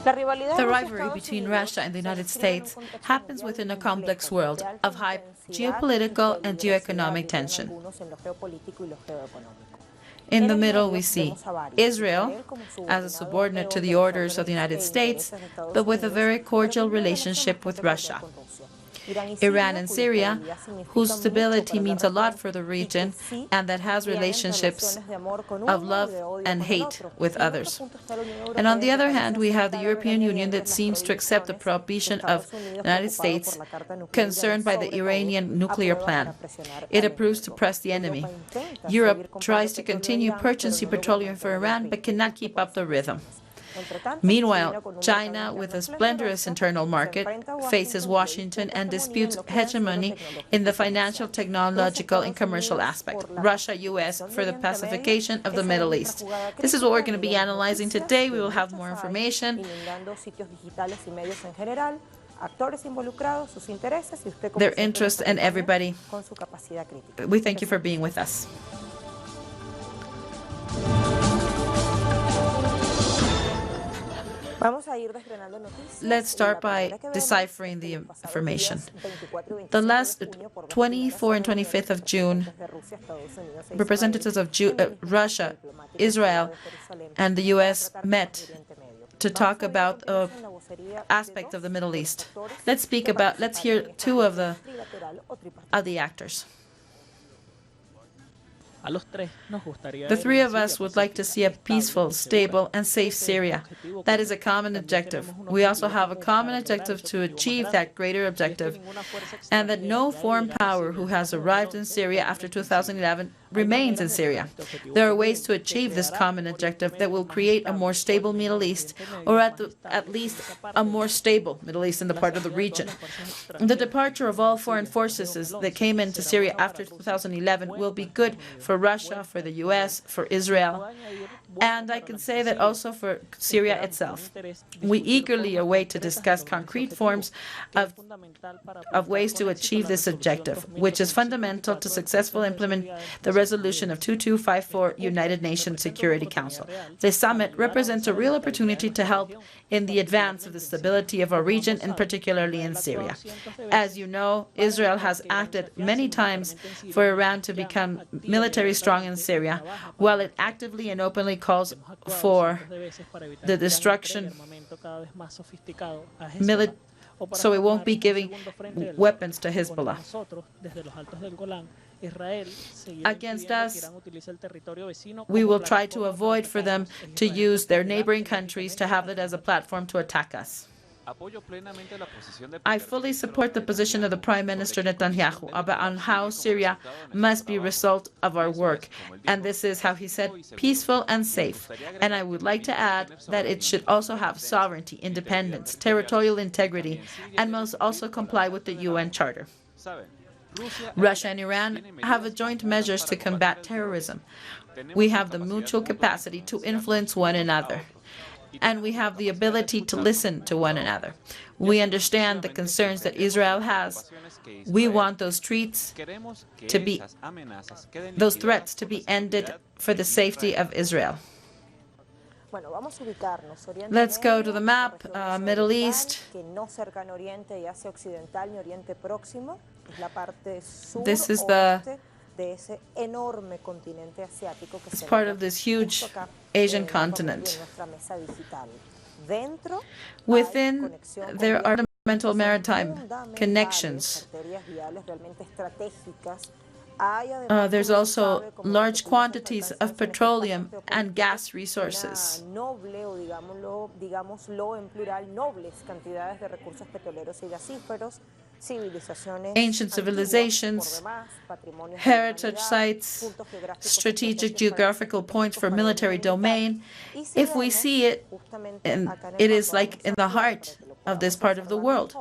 The rivalry between Russia and the United States happens within a complex world of high geopolitical and geoeconomic tension. In the middle, we see Israel as a subordinate to the orders of the United States, but with a very cordial relationship with Russia. Iran and Syria, whose stability means a lot for the region and that has relationships of love and hate with others. And on the other hand, we have the European Union that seems to accept the prohibition of the United States concerned by the Iranian nuclear plan. It approves to press the enemy. Europe tries to continue purchasing petroleum for Iran but cannot keep up the rhythm. Meanwhile, China, with a splendorous internal market, faces Washington and disputes hegemony in the financial, technological, and commercial aspect. Russia, U.S. for the pacification of the Middle East. This is what we're going to be analyzing today. We will have more information, their interests, and everybody. We thank you for being with us. Let's start by deciphering the information. The last 24 and 25th of June, representatives of Russia, Israel, and the U.S. met to talk about aspects of the Middle East. Let's hear two of the actors. The three of us would like to see a peaceful, stable, and safe Syria. That is a common objective. We also have a common objective to achieve that greater objective, and that no foreign power who has arrived in Syria after 2011 remains in Syria. There are ways to achieve this common objective that will create a more stable Middle East, or at least a more stable Middle East in the part of the region. The departure of all foreign forces that came into Syria after 2011 will be good for Russia, for the U.S., for Israel, and I can say that also for Syria itself. We eagerly await to discuss concrete forms of ways to achieve this objective, which is fundamental to successfully implement the resolution of 2254 United Nations Security Council. This summit represents a real opportunity to help in the advance of the stability of our region, and particularly in Syria. As you know, Israel has acted many times for Iran to become military strong in Syria, while it actively and openly calls for the destruction so it won't be giving weapons to Hezbollah. Against us, we will try to avoid for them to use their neighboring countries to have it as a platform to attack us. I fully support the position of the Prime Minister Netanyahu on how Syria must be a result of our work. And this is how he said, peaceful and safe. And I would like to add that it should also have sovereignty, independence, territorial integrity, and must also comply with the UN Charter. Russia and Iran have joint measures to combat terrorism. We have the mutual capacity to influence one another, and we have the ability to listen to one another. We understand the concerns that Israel has. We want those threats to be ended for the safety of Israel. Let's go to the map, Middle East. This is it's part of this huge Asian continent. Within, there are fundamental maritime connections. There's also large quantities of petroleum and gas resources. Ancient civilizations, heritage sites, strategic geographical points for military domain. If we see it, it is like in the heart of this part of the world.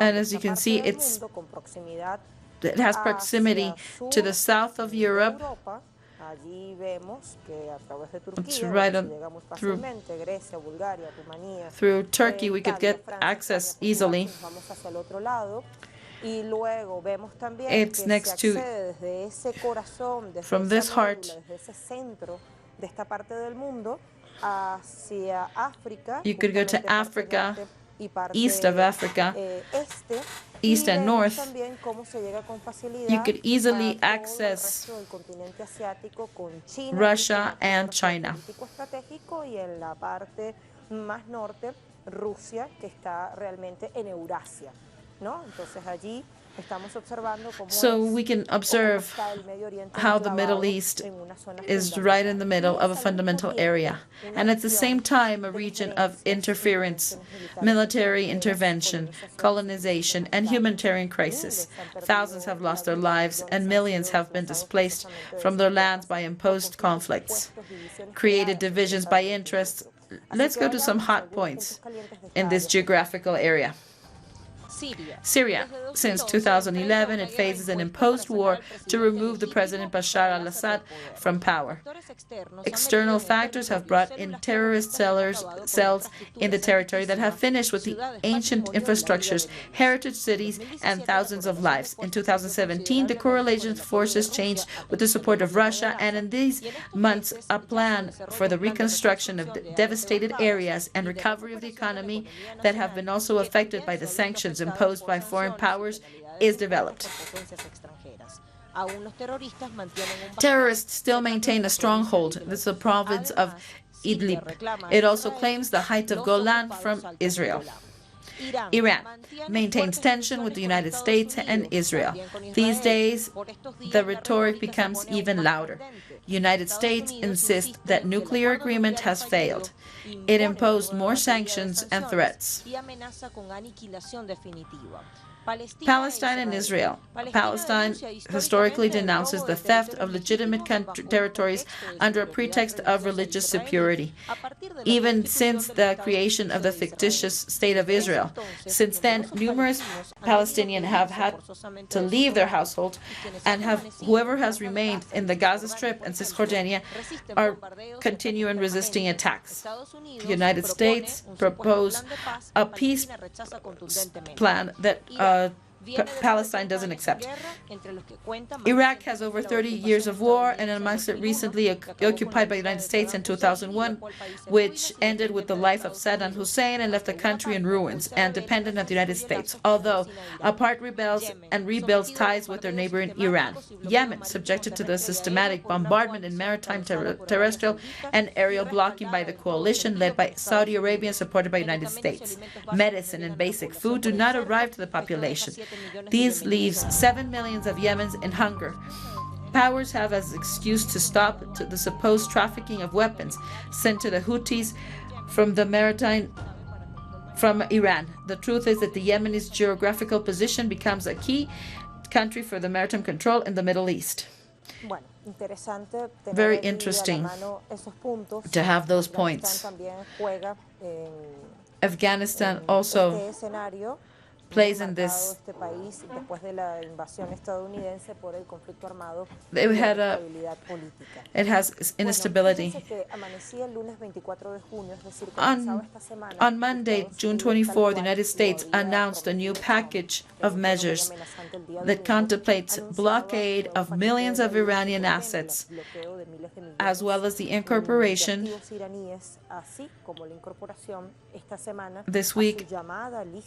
And as you can see, it has proximity to the south of Europe. It's right through Turkey we could get access easily. It's next to, from this heart, you could go to Africa, east of Africa, east and north. You could easily access Russia and China. So we can observe how the Middle East is right in the middle of a fundamental area, and at the same time a region of interference, military intervention, colonization, and humanitarian crisis. Thousands have lost their lives, and millions have been displaced from their lands by imposed conflicts, created divisions by interests. Let's go to some hot points in this geographical area. Syria. Since 2011, it faces an imposed war to remove the President Bashar al-Assad from power. External factors have brought in terrorist cells in the territory that have finished with the ancient infrastructures, heritage cities, and thousands of lives. In 2017, the coalition forces changed with the support of Russia, and in these months, a plan for the reconstruction of the devastated areas and recovery of the economy that have been also affected by the sanctions imposed by foreign powers is developed. Terrorists still maintain a stronghold. This is the province of Idlib. It also claims the height of Golan from Israel. Iran maintains tension with the United States and Israel. These days, the rhetoric becomes even louder. United States insists that nuclear agreement has failed. It imposed more sanctions and threats. Palestine and Israel. Palestine historically denounces the theft of legitimate territories under a pretext of religious superiority, even since the creation of the fictitious State of Israel. Since then, numerous Palestinians have had to leave their household, and whoever has remained in the Gaza Strip and Cisjordania are continuing resisting attacks. The United States proposed a peace plan that Palestine doesn't accept. Iraq has over 30 years of war, and amongst it recently occupied by the United States in 2001, which ended with the life of Saddam Hussein and left the country in ruins and dependent on the United States, although apart rebels and rebuilds ties with their neighbor in Iran. Yemen, subjected to the systematic bombardment and maritime, terrestrial, and aerial blocking by the coalition led by Saudi Arabia and supported by the United States. Medicine and basic food do not arrive to the population. These leaves 7 million of Yemens in hunger. Powers have as excuse to stop the supposed trafficking of weapons sent to the Houthis from Iran. The truth is that the Yemeni's geographical position becomes a key country for the maritime control in the Middle East. Very interesting to have those points. Afghanistan also plays in this. It has instability. On Monday, June 24, the United States announced a new package of measures that contemplates blockade of millions of Iranian assets, as well as the incorporation this week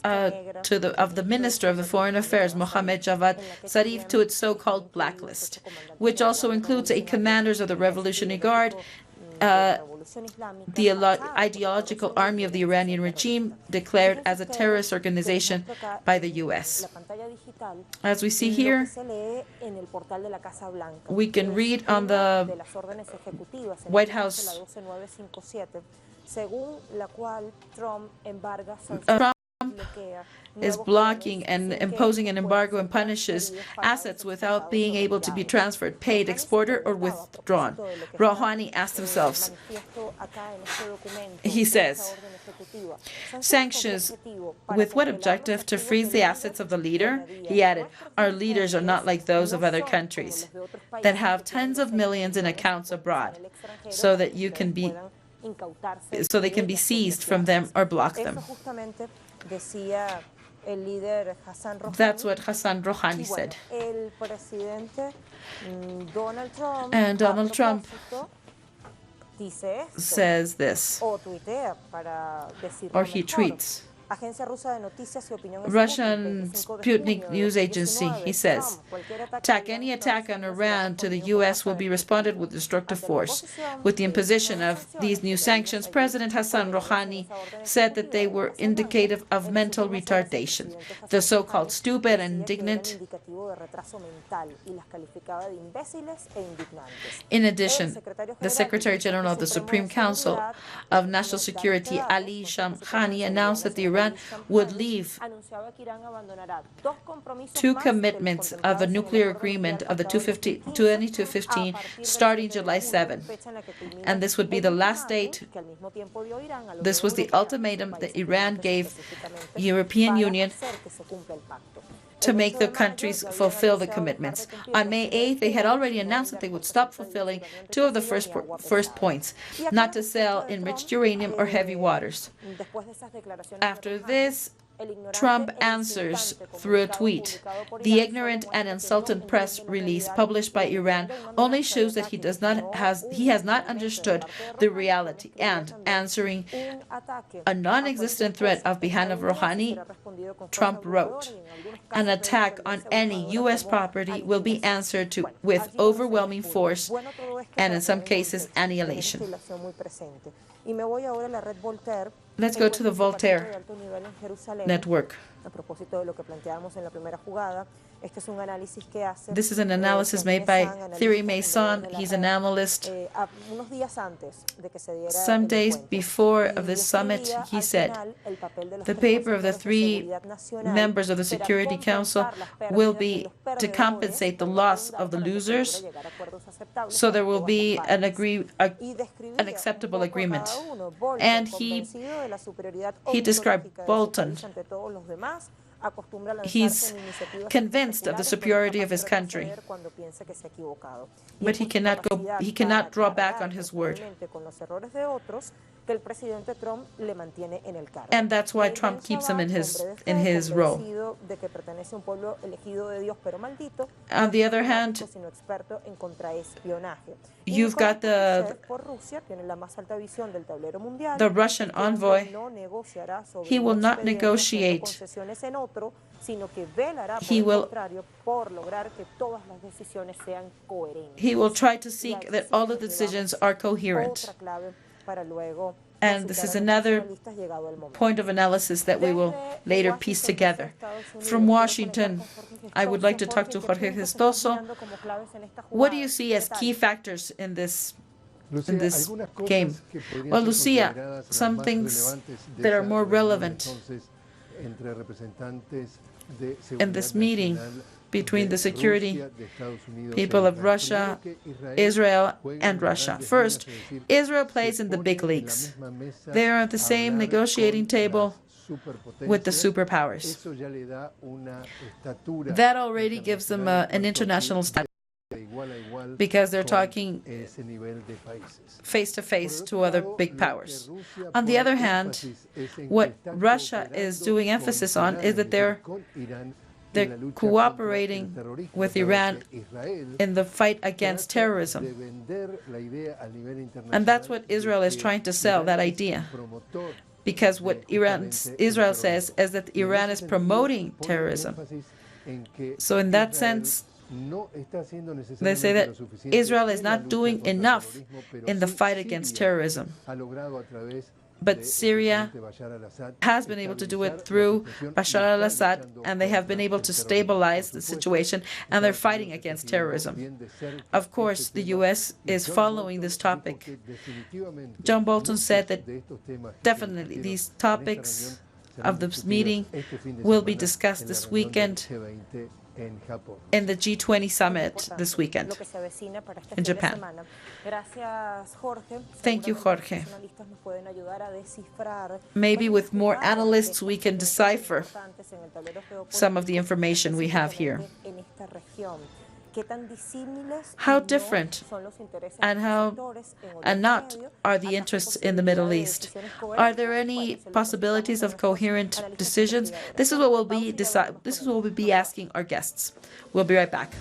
of the Minister of the Foreign Affairs, Mohammad Javad Zarif, to its so-called blacklist, which also includes a commanders of the Revolutionary Guard, the ideological army of the Iranian regime, declared as a terrorist organization by the U.S. As we see here, we can read on the White House, Trump is blocking and imposing an embargo and punishes assets without being able to be transferred, paid, exported, or withdrawn. Rouhani asked himself, he says, sanctions with what objective? To freeze the assets of the leader? He added, our leaders are not like those of other countries that have tens of millions in accounts abroad so that they can be seized from them or block them. That's what Hassan Rouhani said. And Donald Trump says this, or he tweets. Russian Sputnik news agency, he says, any attack on Iran to the U.S. will be responded with destructive force. With the imposition of these new sanctions, President Hassan Rouhani said that they were indicative of mental retardation, the so-called stupid and indignant. In addition, the Secretary General of the Supreme Council of National Security, Ali Shamkhani, announced that the Iran would leave two commitments of a nuclear agreement of the 2215 starting July 7. And this would be the last date. This was the ultimatum that Iran gave the European Union to make the countries fulfill the commitments. On May 8th, they had already announced that they would stop fulfilling two of the first points, not to sell enriched uranium or heavy waters. After this, Trump answers through a tweet. The ignorant and insulted press release published by Iran only shows that he has not understood the reality, and answering a non-existent threat of behalf of Rouhani, Trump wrote, an attack on any U.S. property will be answered to with overwhelming force and in some cases annihilation. Let's go to the Voltaire network. This is an analysis made by Thierry Mason. He's an analyst. Some days before of this summit, he said, the paper of the three members of the Security Council will be to compensate the loss of the losers, so there will be an acceptable agreement. And he described Bolton. He's convinced of the superiority of his country, but he cannot draw back on his word. And that's why Trump keeps him in his role. On the other hand, you've got the Russian envoy. He will not negotiate. He will try to seek that all the decisions are coherent. And this is another point of analysis that we will later piece together. From Washington, I would like to talk to Jorge Gestoso. What do you see as key factors in this game? Well, Lucia, some things that are more relevant in this meeting between the security people of Russia, Israel, and Russia. First, Israel plays in the big leagues. They are at the same negotiating table with the superpowers. That already gives them an international status, because they're talking face-to-face to other big powers. On the other hand, what Russia is doing emphasis on is that they're cooperating with Iran in the fight against terrorism. And that's what Israel is trying to sell, that idea. Because what Israel says is that Iran is promoting terrorism. So in that sense, they say that Israel is not doing enough in the fight against terrorism. But Syria has been able to do it through Bashar al-Assad, and they have been able to stabilize the situation, and they're fighting against terrorism. Of course, the U.S. is following this topic. John Bolton said that definitely these topics of this meeting will be discussed this weekend in the G20 summit this weekend in Japan. Thank you, Jorge. Maybe with more analysts we can decipher some of the information we have here. How different and not are the interests in the Middle East? Are there any possibilities of coherent decisions? This is what we'll be asking our guests. We'll be right back.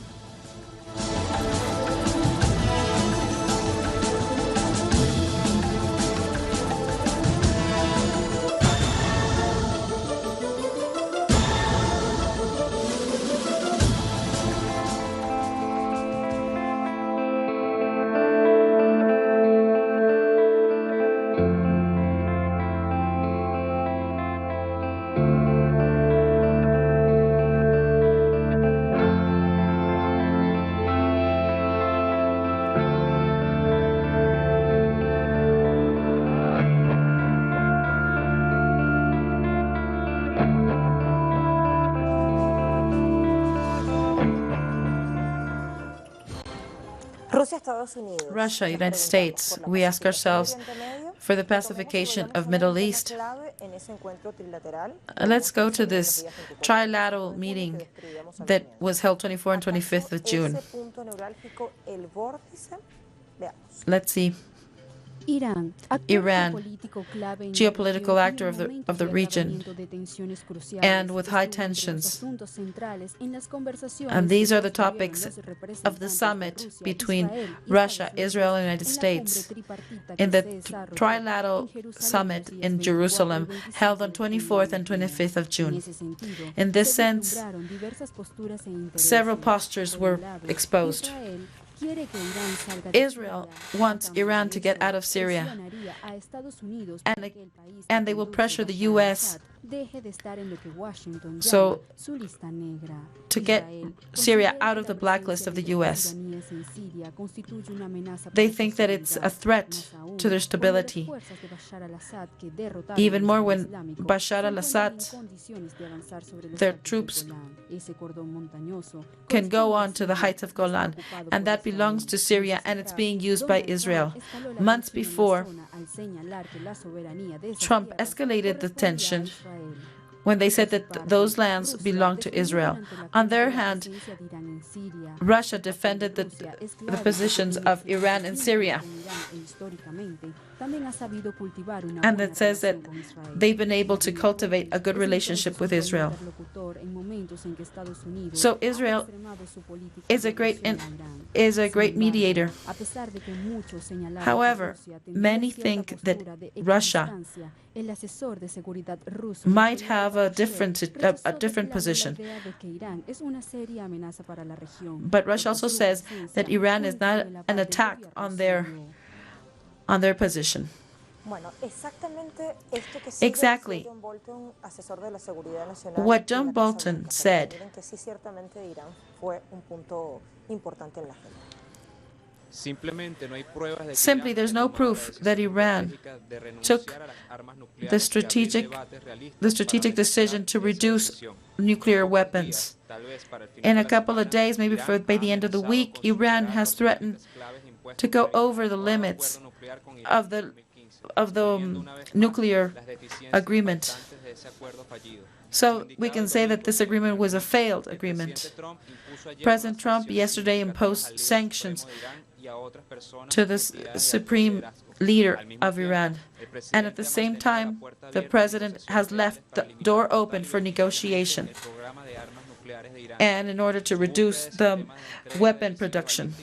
Russia, United States, we ask ourselves for the pacification of Middle East. Let's go to this trilateral meeting that was held 24th and 25th of June. Let's see. Iran, geopolitical actor of the region, and with high tensions. And these are the topics of the summit between Russia, Israel, and the United States in the trilateral summit in Jerusalem, held on 24th and 25th of June. In this sense, several postures were exposed. Israel wants Iran to get out of Syria, and they will pressure the U.S. so to get Syria out of the blacklist of the U.S. They think that it's a threat to their stability. Even more when Bashar al-Assad, their troops can go on to the heights of Golan, and that belongs to Syria, and it's being used by Israel. Months before, Trump escalated the tension when they said that those lands belong to Israel. On their hand, Russia defended the positions of Iran and Syria. And that says that they've been able to cultivate a good relationship with Israel. So Israel is a great mediator. However, many think that Russia might have a different position. But Russia also says that Iran is not an attack on their position. Exactly what John Bolton said. Simply, there's no proof that Iran took the strategic decision to reduce nuclear weapons. In a couple of days, maybe by the end of the week, Iran has threatened to go over the limits of the nuclear agreement. So we can say that this agreement was a failed agreement. President Trump yesterday imposed sanctions to the supreme leader of Iran. And at the same time, the president has left the door open for negotiation and in order to reduce the weapon production.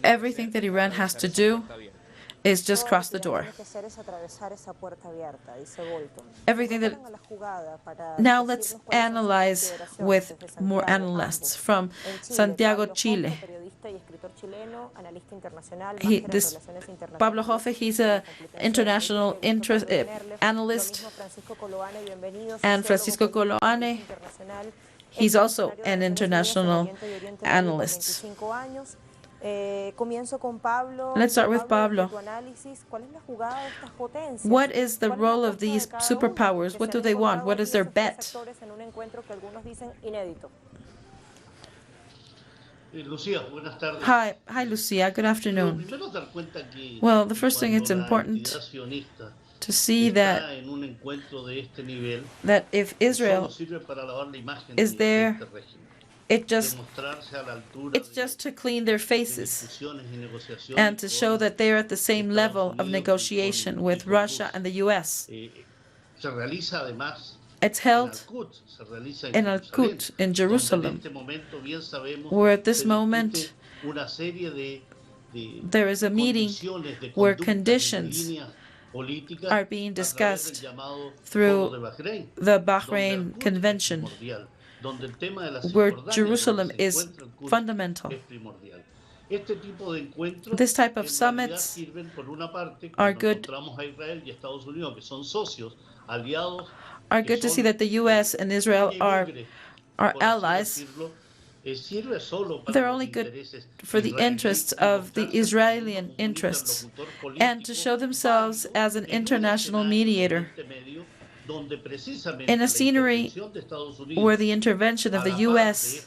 Everything that Iran has to do is just cross the door. Everything that. Now let's analyze with more analysts from Santiago, Chile. Pablo Joffe, he's an international analyst, and Francisco Coloane, he's also an international analyst. Let's start with Pablo. What is the role of these superpowers? What do they want? What is their bet? Hi, Lucia. Good afternoon. Well, the first thing it's important to see that if Israel is there, it's just to clean their faces and to show that they're at the same level of negotiation with Russia and the U.S. It's held in Al-Quds in Jerusalem, where at this moment there is a meeting where conditions are being discussed through the Bahrain Convention, where Jerusalem is fundamental. This type of summits are good to see that the U.S. and Israel are allies. They're only good for the interests of the Israeli interests and to show themselves as an international mediator in a scenery where the intervention of the U.S.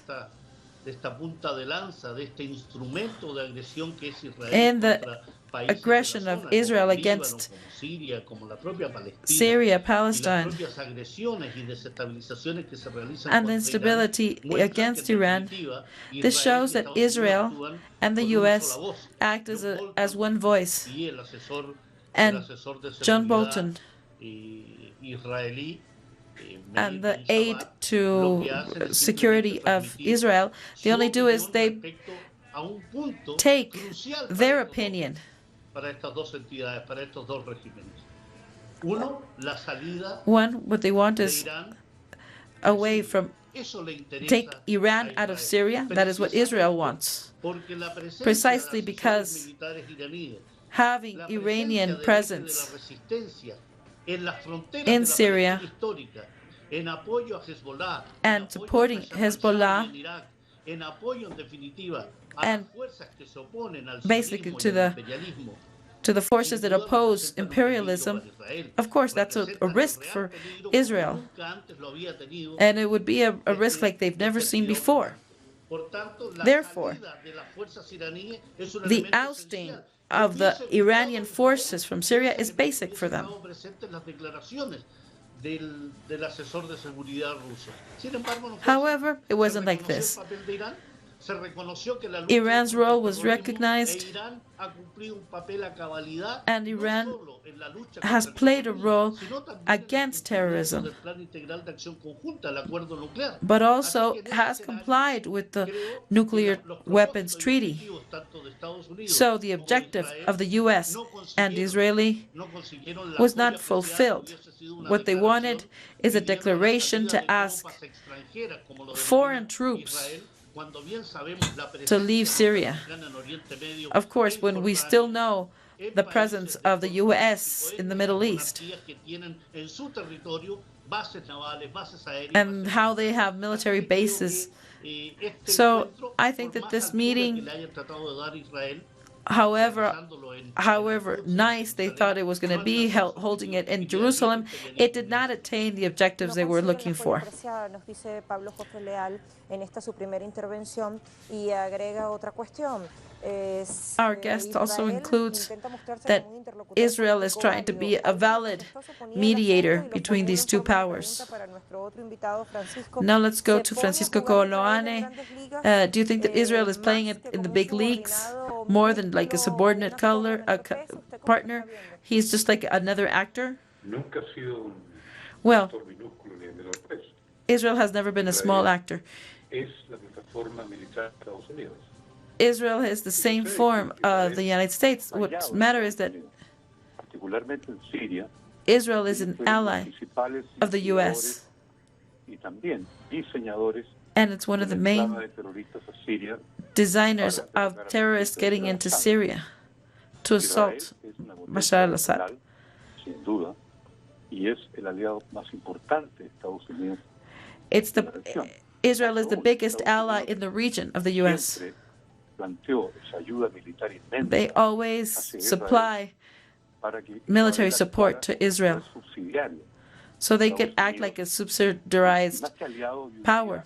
and the aggression of Israel against Syria, Palestine, and the instability against Iran, this shows that Israel and the U.S. act as one voice. And John Bolton and the aid to security of Israel, they only do is they take their opinion. One, what they want is away from take Iran out of Syria. That is what Israel wants. Precisely because having Iranian presence in Syria and supporting Hezbollah and basically to the forces that oppose imperialism, of course, that's a risk for Israel. And it would be a risk like they've never seen before. Therefore, the ousting of the Iranian forces from Syria is basic for them. However, it wasn't like this. Iran's role was recognized, and Iran has played a role against terrorism, but also has complied with the nuclear weapons treaty. So the objective of the U.S. and Israeli was not fulfilled. What they wanted is a declaration to ask foreign troops to leave Syria. Of course, when we still know the presence of the U.S. in the Middle East and how they have military bases. So I think that this meeting, however nice they thought it was going to be, holding it in Jerusalem, it did not attain the objectives they were looking for. Our guest also includes that Israel is trying to be a valid mediator between these two powers. Now let's go to Francisco Coloane. Do you think that Israel is playing it in the big leagues more than like a subordinate partner? He's just like another actor? Well, Israel has never been a small actor. Israel is the same form of the United States. What matters is that Israel is an ally of the U.S. and it's one of the main designers of terrorists getting into Syria to assault Bashar al-Assad. Israel is the biggest ally in the region of the U.S. They always supply military support to Israel so they can act like a subsidiarized power.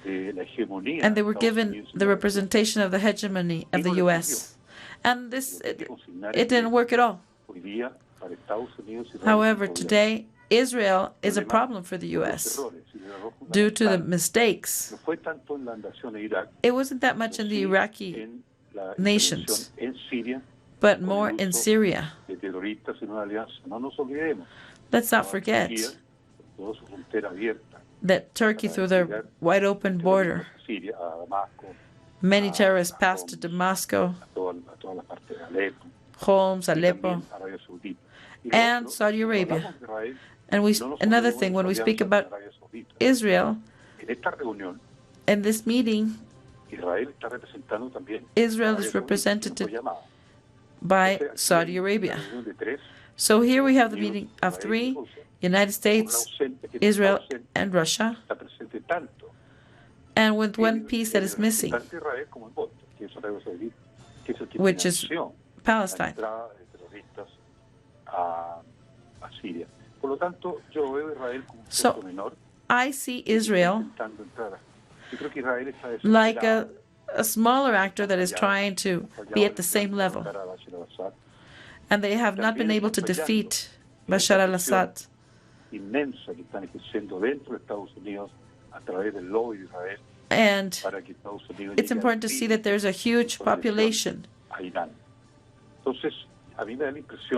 And they were given the representation of the hegemony of the U.S. And it didn't work at all. However, today, Israel is a problem for the U.S. due to the mistakes. It wasn't that much in the Iraqi nations, but more in Syria. Let's not forget that Turkey, through their wide open border, many terrorists passed to Damascus, Homs, Aleppo, and Saudi Arabia. And another thing, when we speak about Israel, in this meeting, Israel is represented by Saudi Arabia. So here we have the meeting of three: United States, Israel, and Russia, and with one piece that is missing, which is Palestine. So I see Israel like a smaller actor that is trying to be at the same level. And they have not been able to defeat Bashar al-Assad. And it's important to see that there's a huge population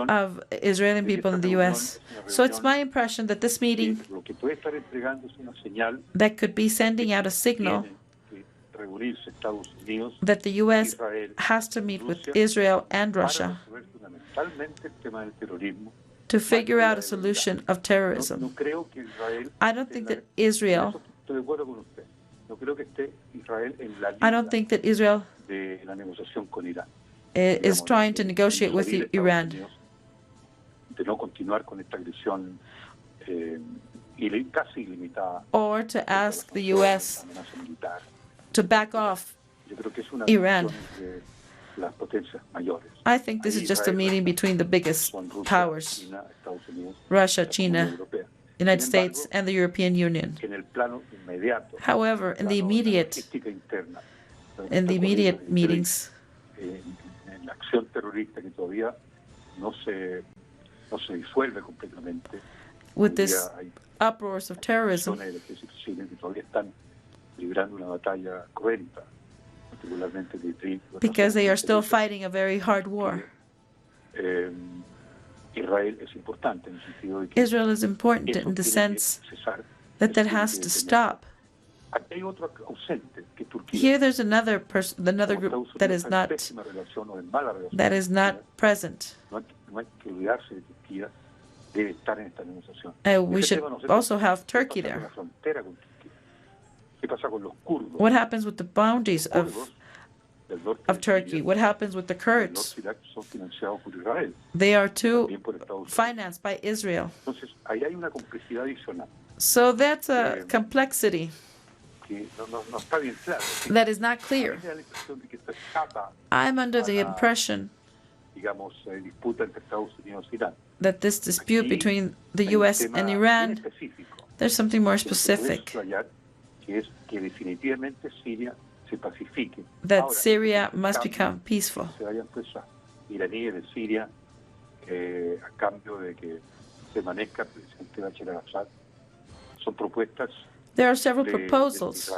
of Israeli people in the U.S. So it's my impression that this meeting that could be sending out a signal that the U.S. has to meet with Israel and Russia to figure out a solution of terrorism. I don't think that Israel is trying to negotiate with Iran. Or to ask the U.S. to back off Iran. I think this is just a meeting between the biggest powers: Russia, China, United States, and the European Union. However, in the immediate meetings, with this uproars of terrorism, because they are still fighting a very hard war. Israel is important in the sense that has to stop. Here there's another group that is not present. We should also have Turkey there. What happens with the boundaries of Turkey? What happens with the Kurds? They are too financed by Israel. So that's a complexity that is not clear. I'm under the impression that this dispute between the U.S. and Iran, there's something more specific, that Syria must become peaceful. There are several proposals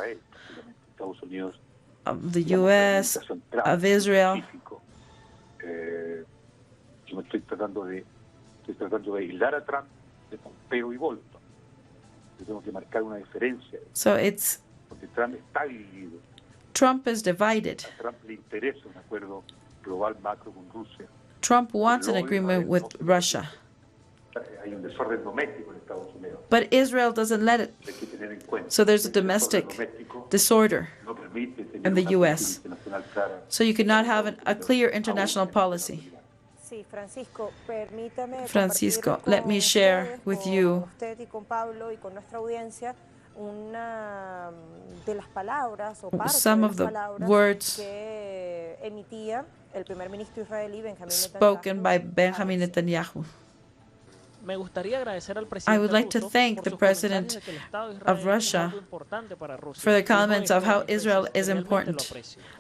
of the U.S., of Israel. So it's Trump is divided. Trump wants an agreement with Russia, but Israel doesn't let it. So there's a domestic disorder in the U.S. So you cannot have a clear international policy. Francisco, let me share with you some of the words spoken by Benjamin Netanyahu. I would like to thank the President of Russia for the comments of how Israel is important.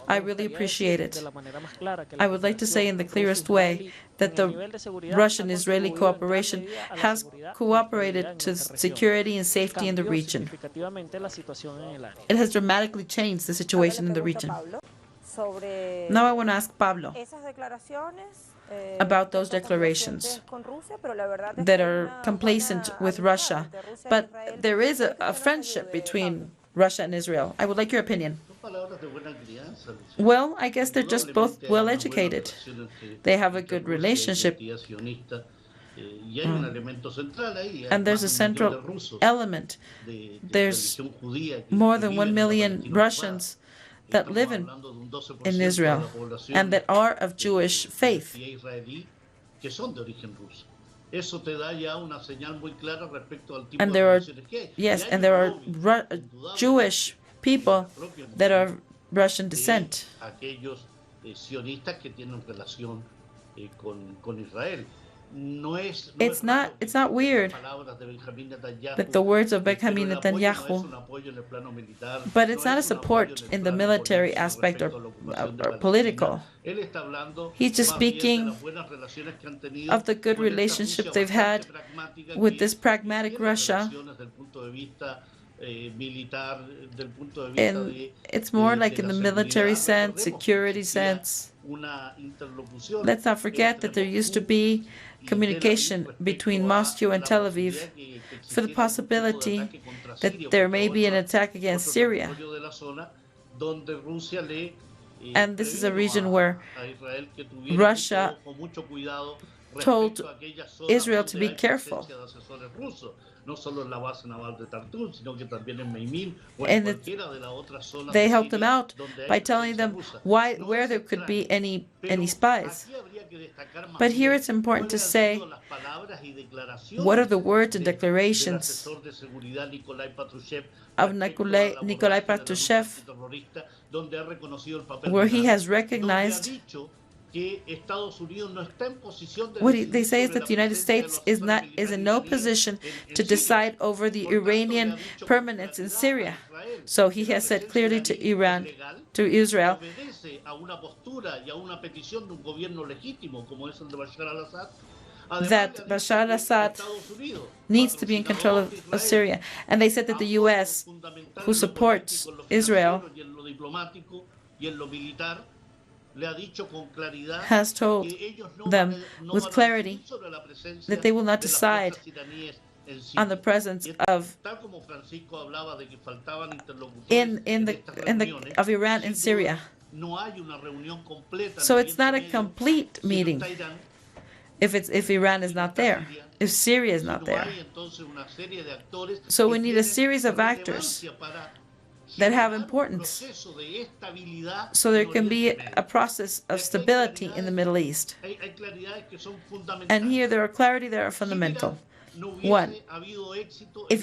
I really appreciate it. I would like to say in the clearest way that the Russian-Israeli cooperation has cooperated to security and safety in the region. It has dramatically changed the situation in the region. Now I want to ask Pablo about those declarations that are complacent with Russia, but there is a friendship between Russia and Israel. I would like your opinion. Well, I guess they're just both well educated. They have a good relationship. And there's a central element. There's more than 1 million Russians that live in Israel and that are of Jewish faith. And there are Jewish people that are Russian descent. It's not weird that the words of Benjamin Netanyahu, but it's not a support in the military aspect or political. He's just speaking of the good relationship they've had with this pragmatic Russia. And it's more like in the military sense, security sense. Let's not forget that there used to be communication between Moscow and Tel Aviv for the possibility that there may be an attack against Syria. And this is a region where Russia told Israel to be careful. And they helped them out by telling them where there could be any spies. But here it's important to say what are the words and declarations of Nikolai Patrushev, where he has recognized what they say is that the United States is in no position to decide over the Iranian permanence in Syria. So he has said clearly to Israel, that Bashar al-Assad needs to be in control of Syria. And they said that the U.S., who supports Israel, has told them with clarity that they will not decide on the presence of Iran in Syria. So it's not a complete meeting if Iran is not there, if Syria is not there. So we need a series of actors that have importance, so there can be a process of stability in the Middle East. And here there are clarity that are fundamental. One, if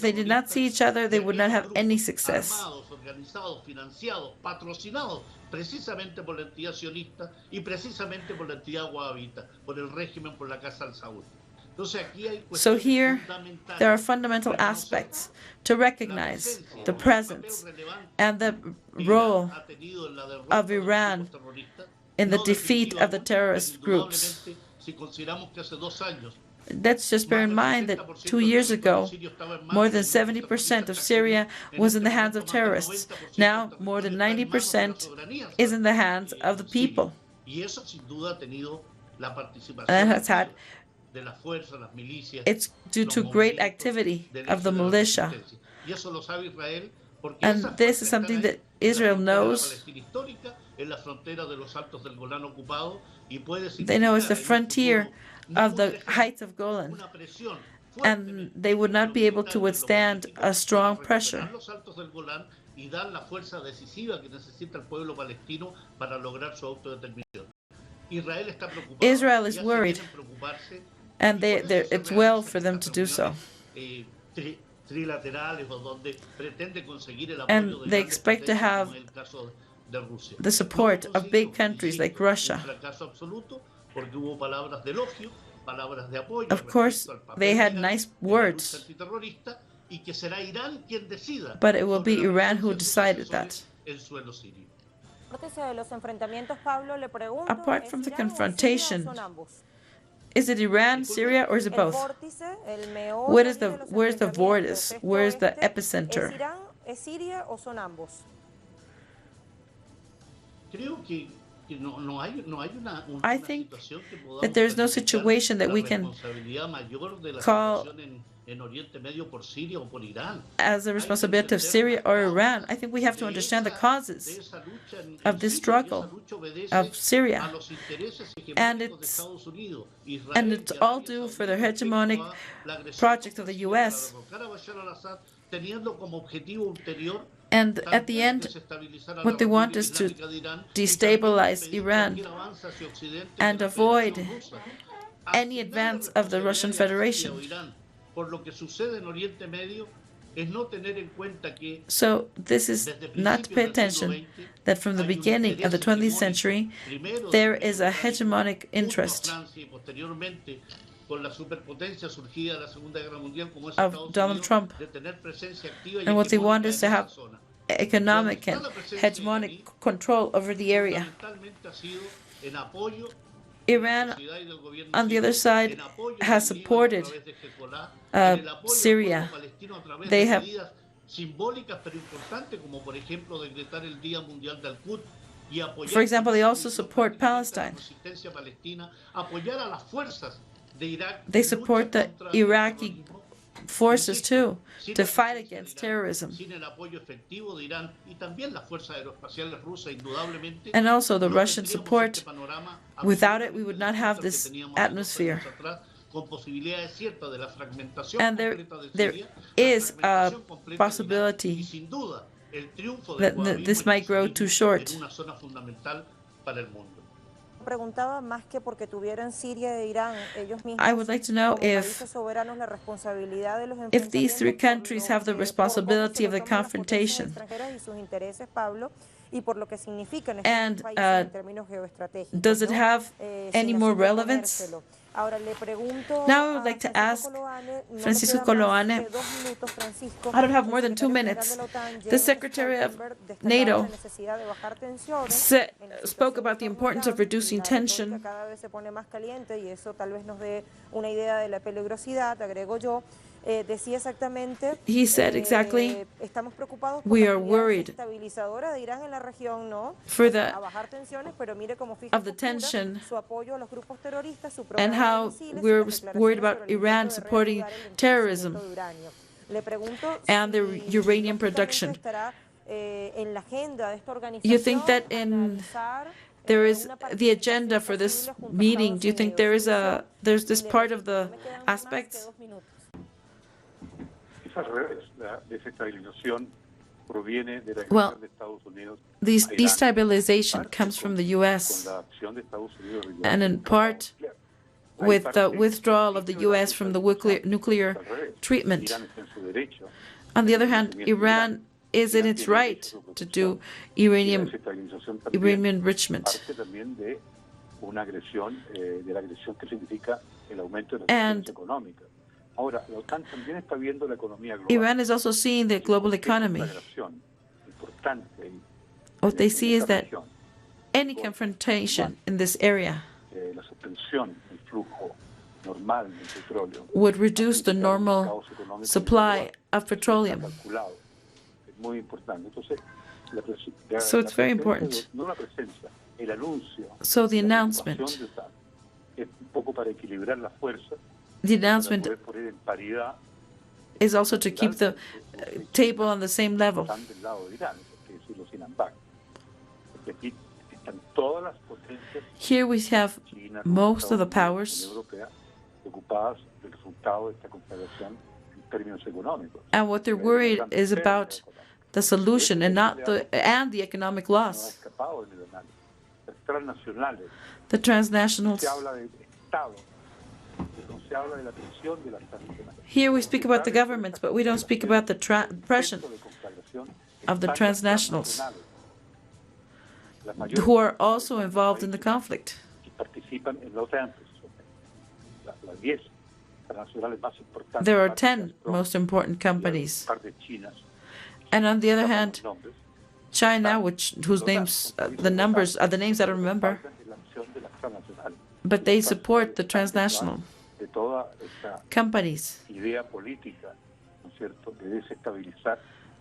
they did not see each other, they would not have any success. So here, there are fundamental aspects to recognize the presence and the role of Iran in the defeat of the terrorist groups. Let's just bear in mind that 2 years ago, more than 70% of Syria was in the hands of terrorists. Now, more than 90% is in the hands of the people. And it's due to great activity of the militia. And this is something that Israel knows. They know it's the frontier of the heights of Golan, and they would not be able to withstand a strong pressure. Israel is worried, and it's well for them to do so. And they expect to have the support of big countries like Russia. Of course, they had nice words, but it will be Iran who decided that. Apart from the confrontation, is it Iran, Syria, or is it both? Where's the vortex? Where's the epicenter? I think that there's no situation that we can call as a responsibility of Syria or Iran. I think we have to understand the causes of this struggle of Syria. And it's all due for the hegemonic project of the U.S. And at the end, what they want is to destabilize Iran and avoid any advance of the Russian Federation. So this is not to pay attention that from the beginning of the 20th century, there is a hegemonic interest of Donald Trump. And what they want is to have economic and hegemonic control over the area. Iran, on the other side, has supported Syria. They have, for example, they also support Palestine. They support the Iraqi forces too to fight against terrorism. And also the Russian support. Without it, we would not have this atmosphere. And there is a possibility that this might grow too short. I would like to know if these three countries have the responsibility of the confrontation. And does it have any more relevance? Now I would like to ask Francisco Coloane. I don't have more than 2 minutes. The Secretary of NATO spoke about the importance of reducing tension. He said exactly, we are worried for of the tension and how we're worried about Iran supporting terrorism and the uranium production. You think that there is the agenda for this meeting? Do you think there's this part of the aspects? Well, this destabilization comes from the U.S. and in part with the withdrawal of the U.S. from the nuclear treatment. On the other hand, Iran is in its right to do uranium enrichment. And Iran is also seeing the global economy. What they see is that any confrontation in this area would reduce the normal supply of petroleum. So it's very important. So the announcement is also to keep the table on the same level. Here we have most of the powers, and what they're worried is about the solution and not the economic loss. The transnationals. Here we speak about the governments, but we don't speak about the pressure of the transnationals who are also involved in the conflict. There are 10 most important companies. And on the other hand, China, whose names, the numbers are the names I don't remember, but they support the transnational companies.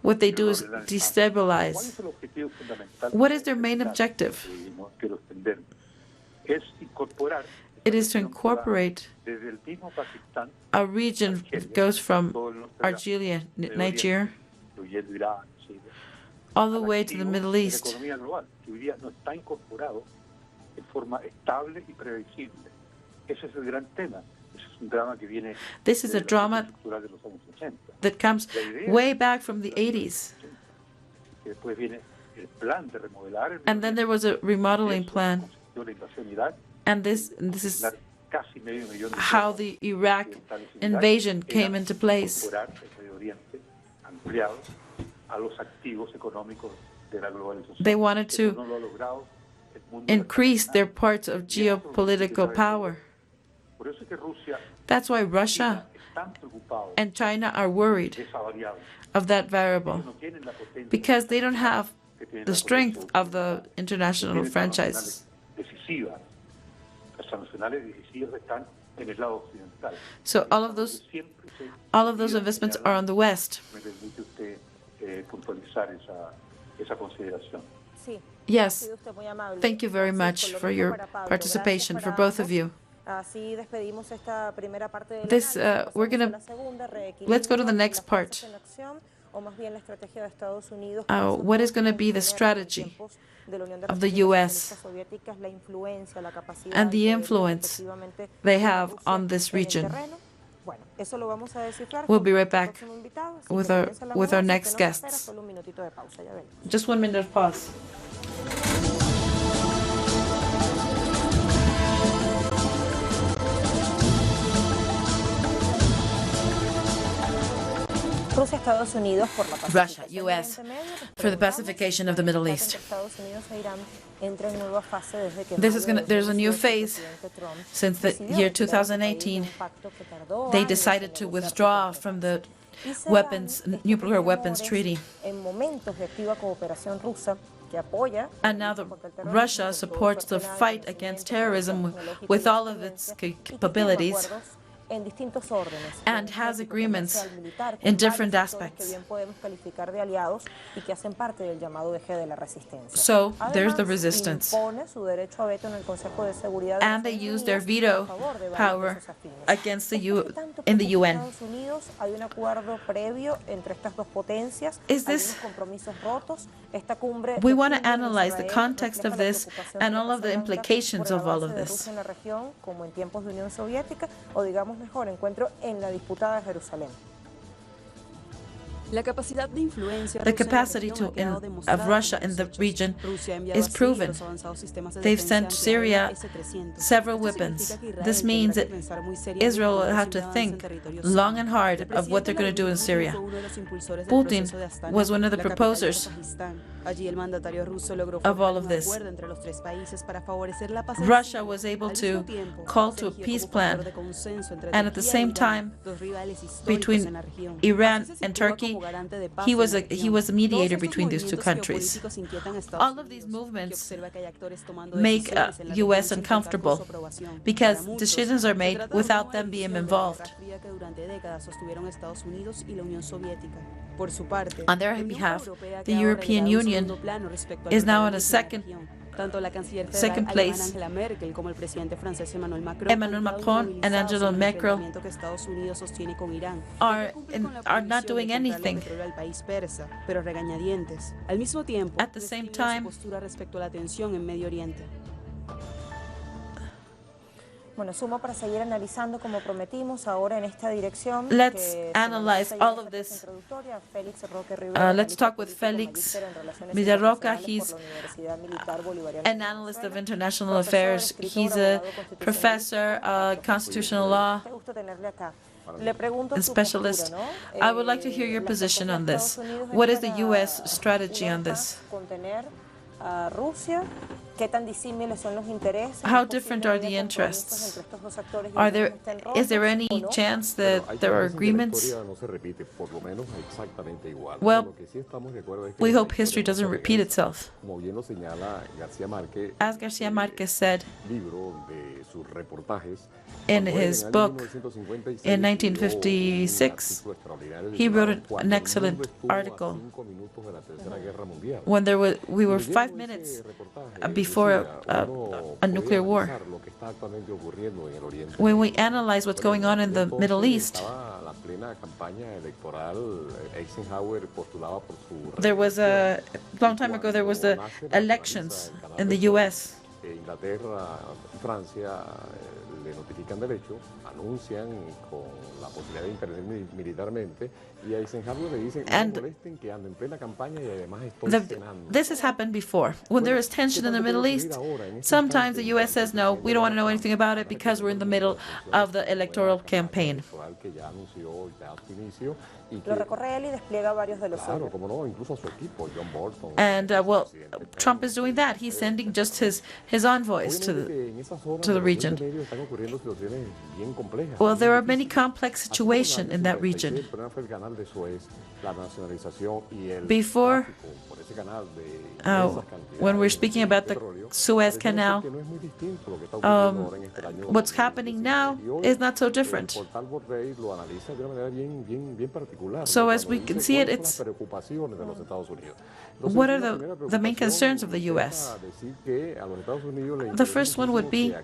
What they do is destabilize. What is their main objective? It is to incorporate a region that goes from Algeria, Nigeria, all the way to the Middle East. This is a drama that comes way back from the 80s. And then there was a remodeling plan. And this is how the Iraq invasion came into place. They wanted to increase their parts of geopolitical power. That's why Russia and China are worried of that variable, because they don't have the strength of the international franchises. So all of those investments are on the West. Yes, thank you very much for your participation, for both of you. Let's go to the next part. What is going to be the strategy of the U.S. and the influence they have on this region? We'll be right back with our next guests. Just 1 minute of pause. Russia, U.S. for the pacification of the Middle East. There's a new phase since the year 2018. They decided to withdraw from the nuclear weapons treaty. And now Russia supports the fight against terrorism with all of its capabilities and has agreements in different aspects. So there's the resistance. And they use their veto power against in the UN. We want to analyze the context of this and all of the implications of all of this. Mejor encuentro en la disputada Jerusalén. The capacity of Russia in the region is proven. They've sent Syria several weapons. This means that Israel will have to think long and hard of what they're going to do in Syria. Putin was one of the proposers of all of this. Russia was able to call to a peace plan, and at the same time, between Iran and Turkey, he was a mediator between these two countries. All of these movements make U.S. uncomfortable because decisions are made without them being involved. On their behalf, the European Union is now in a second place. Emmanuel Macron and Angela Merkel are not doing anything. At the same time, Let's analyze all of this. Let's talk with Felix Villarroca. He's an analyst of international affairs. He's a professor of constitutional law and specialist. I would like to hear your position on this. What is the U.S. strategy on this? a Rusia? ¿Qué tan disímiles son los intereses? How different are the interests? Is there any chance that there are agreements? Well, we hope history doesn't repeat itself. As Garcia Marquez said in his book in 1956, he wrote an excellent article when we were 5 minutes before a nuclear war. When we analyze what's going on in the Middle East, there was a long time ago, there was the elections in the U.S. le notifican del hecho, anuncian con la posibilidad de intervenir militarmente y a Eisenhower le dicen no molesten que ando en plena campaña y además estoy cenando. This has happened before. When there is tension in the Middle East, sometimes the U.S. says, no, we don't want to know anything about it because we're in the middle of the electoral campaign. Lo recorre él y despliega varios de los suyos. And well, Trump is doing that. He's sending just his envoys to the region. Well, there are many complex situations in that region. Before, when we're speaking about the Suez Canal, what's happening now is not so different. So as we can see it, it's what are the main concerns of the U.S.? The first one would be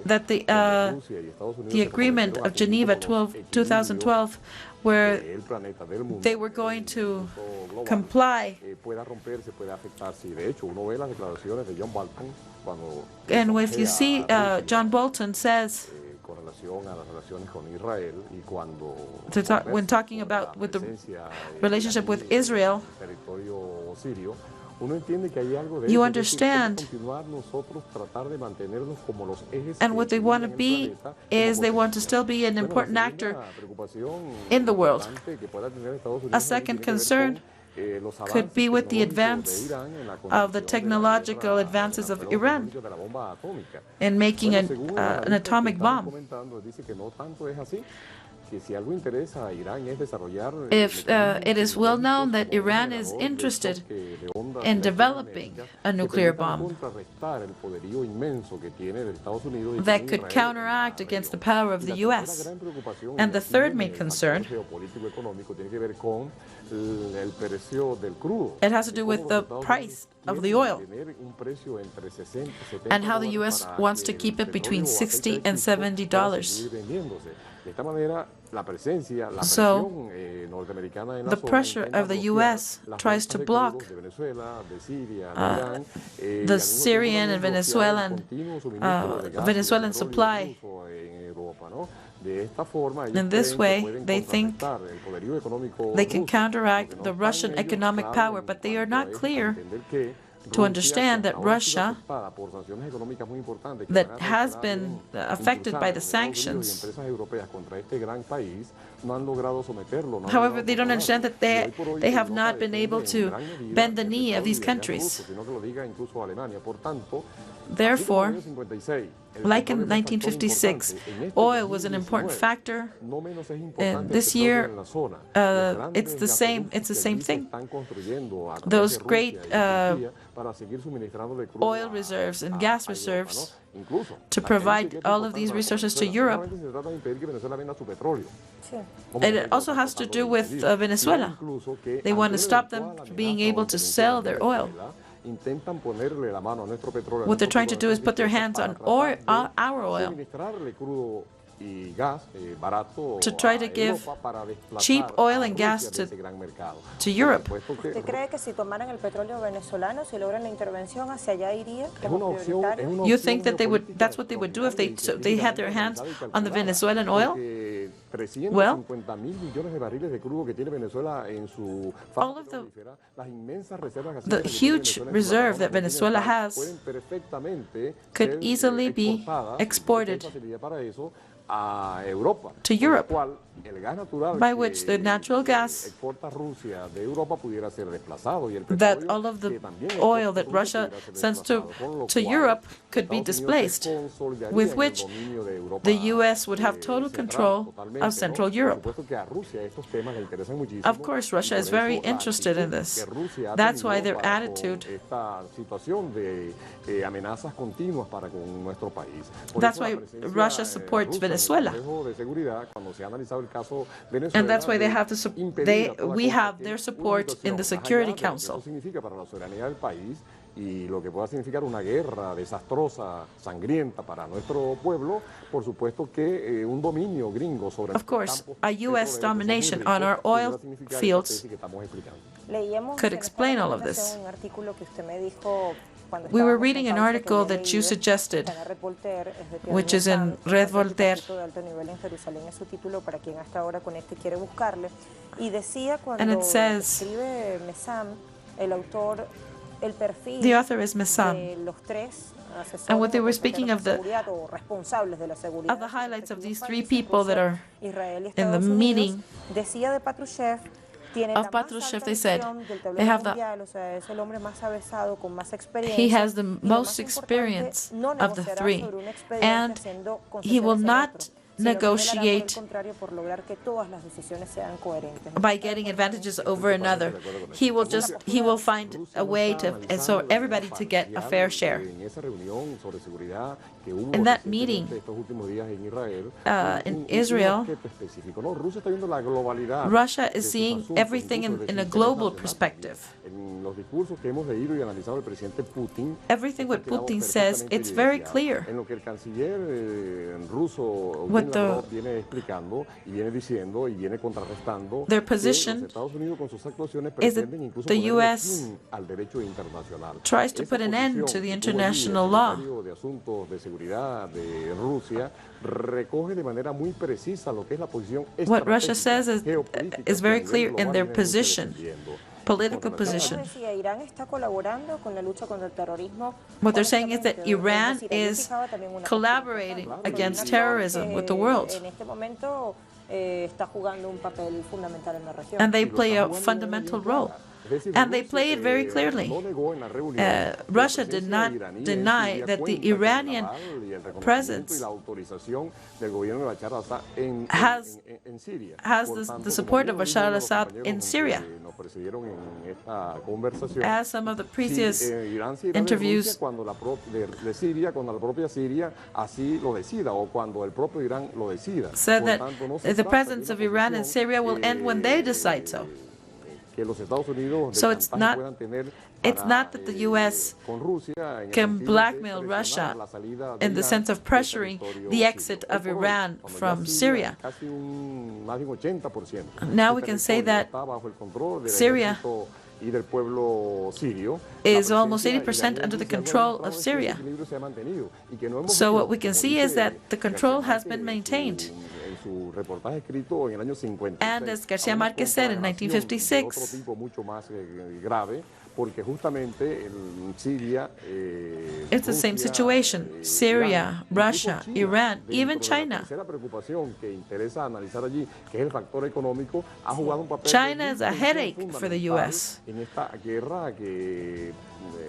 that the agreement of Geneva 2012, where they were going to comply. And if you see, John Bolton says, when talking about with the relationship with Israel, you understand, and what they want to be is they want to still be an important actor in the world. A second concern could be with the advance of the technological advances of Iran in making an atomic bomb. If it is well known that Iran is interested in developing a nuclear bomb that could counteract against the power of the U.S. And the third main concern, it has to do with the price of the oil and how the U.S. wants to keep it between $60 and $70. So, the pressure of the U.S. tries to block the Syrian and Venezuelan supply. In this way, they think they can counteract the Russian economic power, but they are not clear to understand that Russia, that has been affected by the sanctions. However, they don't understand that they have not been able to bend the knee of these countries. Therefore, like in 1956, oil was an important factor. And this year, it's the same thing. Those great oil reserves and gas reserves to provide all of these resources to Europe. And it also has to do with Venezuela. They want to stop them from being able to sell their oil. What they're trying to do is put their hands on our oil to try to give cheap oil and gas to Europe. ¿Usted cree que si tomaran el petróleo venezolano, si logran la intervención, hacia allá iría como prioritario? You think that that's what they would do if they had their hands on the Venezuelan oil? Well, 350.000 millones de barriles de crudo que tiene Venezuela en su all fábrica of the petrolífera, las inmensas reservas the gasíferas que tiene huge Venezuela en su reserve plataforma that Venezuela continental has pueden perfectamente could ser easily be exportadas, porque hay exported facilidad para eso, a Europa, to con lo Europe, cual el gas natural by which the natural gas exporta Rusia de Europa pudiera ser desplazado y el that petróleo all of the que también oil exporta that Rusia Russia pudiera ser sends desplazado, con lo to cual Europe could be Estados Unidos se displaced, consolidaría with en el which dominio de Europa the U.S. would have total central control totalmente, of ¿no? Central Por Europe. supuesto que a Rusia estos temas le interesan muchísimo Of course, y Russia por is very eso la interested in actitud que this. Rusia ha That's why tenido their para attitude, con esta situación de amenazas continuas para con nuestro país. Por that's eso la why presencia Russia supports rusa en el Venezuela. Consejo de Seguridad, cuando se ha analizado el caso And that's Venezuela, why they de have impedir a toda we costa have que their una support in the situación más Security allá de lo que Council. eso significa para la soberanía del país y lo que pueda significar una guerra desastrosa, sangrienta para nuestro pueblo, por supuesto que un dominio gringo sobre Of course, campos a U.S. petroleros que son muy domination ricos on our pudiera oil significar esta fields tesis que estamos explicando. Leíamos could en esta explain all of recomendación this. un artículo que usted me dijo cuando We were estábamos en reading an pausa, que article había that you leído suggested, en la Red Voltaire, es de Pierre which is in Messam, Red Jefe Voltaire, Equipamiento de alto nivel en Jerusalén es su título para quien hasta ahora conecte y quiere buscarle. Y decía and cuando it says, escribe Messam, el autor, el perfil the author is Messam, de los tres asesores and what they o were speaking consejeros of de the seguridad o responsables de la seguridad the highlights of de sus these three respectivos people that países, are Israel y in the Estados Unidos, meeting decía de Patrushev, tiene of la más Patrushev. alta They said visión del they tablero have mundial, o sea, es el hombre más avesado, con más he experiencia, has the y lo most más importante, experience no of the negociará three, sobre un expediente and haciendo he will concesiones al not otro, sino que velará por el negotiate contrario por lograr que todas las decisiones sean coherentes. by getting advantages over another. He will find a way to so everybody to get a fair share. En esa reunión sobre seguridad que hubo In that meeting estos últimos días en Israel, in Israel, un aspecto específico, ¿no? Rusia está viendo la globalidad Russia de is sus seeing asuntos, everything incluso de in su a interés global nacional perspective. también. En los discursos que hemos leído y analizado el presidente Putin, Everything what está quedado Putin says, perfectamente it's very evidenciado. clear. En lo que el canciller ruso What Lavrov viene explicando y viene diciendo y viene contrarrestando Their que los position Estados Unidos con sus actuaciones is that pretenden incluso the ponerle U.S. fin al derecho internacional. tries to Esa put an end to posición the que tuvo allí el international law. secretario de Asuntos de Seguridad de Rusia recoge de manera muy precisa lo que es la posición What Russia says geopolítica is que a very nivel clear in global their viene Rusia position, defendiendo. political Con relación a position. Decía, Irán está colaborando con la lucha contra el terrorismo. What they're saying is that honestamente, Iran es decir, él is fijaba también una collaborating postura importante, against una nación terrorism with the que world. en este momento está jugando un papel fundamental en la región. And they Y lo play está a jugando de fundamental manera bien role. clara. Es decir, And they Rusia, play it very clearly. no negó en la reunión que Russia la did presencia not iraní en deny Siria that the cuenta con el Iranian aval y el reconocimiento presence y la autorización del gobierno de Bashar al-Assad en Siria. has Por the tanto, support como of bien Bashar dijeron los al-Assad compañeros in Syria. que nos precedieron en esta conversación, As some of the previous si, Irán se irá de interviews Rusia cuando de Siria cuando la propia Siria así lo decida o cuando el propio Irán lo decida. said Por that tanto, no se the trata presence de of una Iran in posición, Syria will end when they decide so. Que los Estados Unidos de So it's chantaje not- puedan tener It's para, not that the U.S. con Rusia en el can sentido de blackmail presionar Russia la salida de in the Irán sense of del pressuring territorio the exit sirio. of Hoy por hoy, Iran cuando ya from Siria Syria. casi más de un 80% Now del we can say territorio that está bajo el control del Syria ejército y del pueblo sirio. is La almost presencia 80% iraní en under the Rusia ha control demostrado of que ese Syria. equilibrio se ha mantenido y que no hemos So visto, what we can como see is dice that the control has García been Márquez maintained. en su reportaje escrito en el año 56. And as García a una Márquez said in conflagración 1956, de otro tipo mucho más grave, porque justamente en Siria it's the same Rusia, situation. Syria, Irán, Russia, incluso Iran, dentro even de China. La tercera preocupación que interesa analizar allí, que es el factor económico, ha jugado un papel China de is a headache for the fundamental U.S. en esta guerra que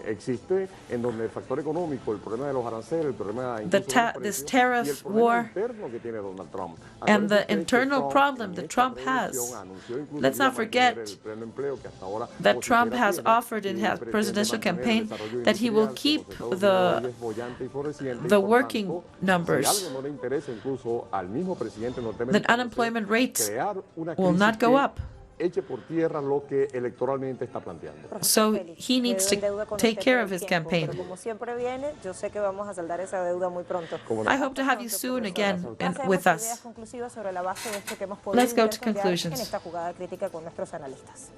existe, en donde el factor económico, el problema de los aranceles, el problema incluso de los this precios, tariff y el problema war interno que tiene Donald Trump. and the Acuérdense ustedes que internal Trump, problem en that esta Trump reelección, has. anunció incluso Let's que iba not a mantener forget el pleno empleo que hasta ahora that vocifera Trump has tiene, offered in y his pretende presidential mantener el campaign desarrollo that he will industrial, que keep los Estados Unidos hoy the es boyante y floreciente, y the por working tanto, numbers, si algo no le interesa incluso al mismo presidente that norteamericano, unemployment rates crear una will crisis not go que up. eche por tierra lo que electoralmente está planteando. So Félix, he me needs veo en to deuda con take usted care todo of el his tiempo, campaign. pero como siempre viene, yo sé que vamos a saldar esa deuda muy pronto. ¿Cómo no? I hope to have you soon again with Ideas us. conclusivas sobre la base de esto que hemos podido Let's go to intercambiar conclusions. en esta jugada crítica con nuestros analistas.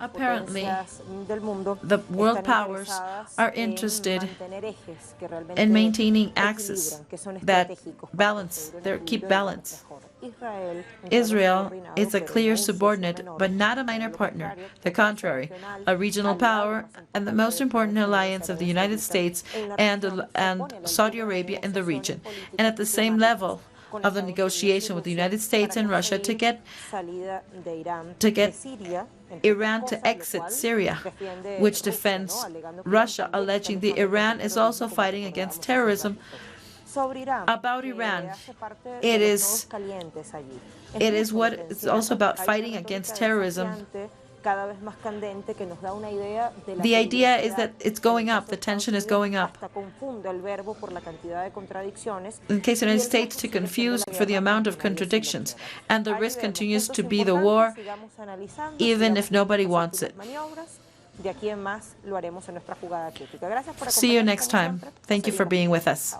Apparently, the world powers are interested in maintaining axes that keep balance. Israel is a clear subordinate, but not a minor partner. The contrary, a regional power and the most important alliance of the United States and Saudi Arabia in the region, and at the same level of the negotiation with the United States and Russia to get Iran to exit Syria, which defends Russia, alleging that Iran is also fighting against terrorism. About Iran, it is what it's also about fighting against terrorism. The idea is that it's going up, the tension is going up. In case the United States to confuse for the amount of contradictions, and the risk continues to be the war, even if nobody wants it. See you next time. Thank you for being with us.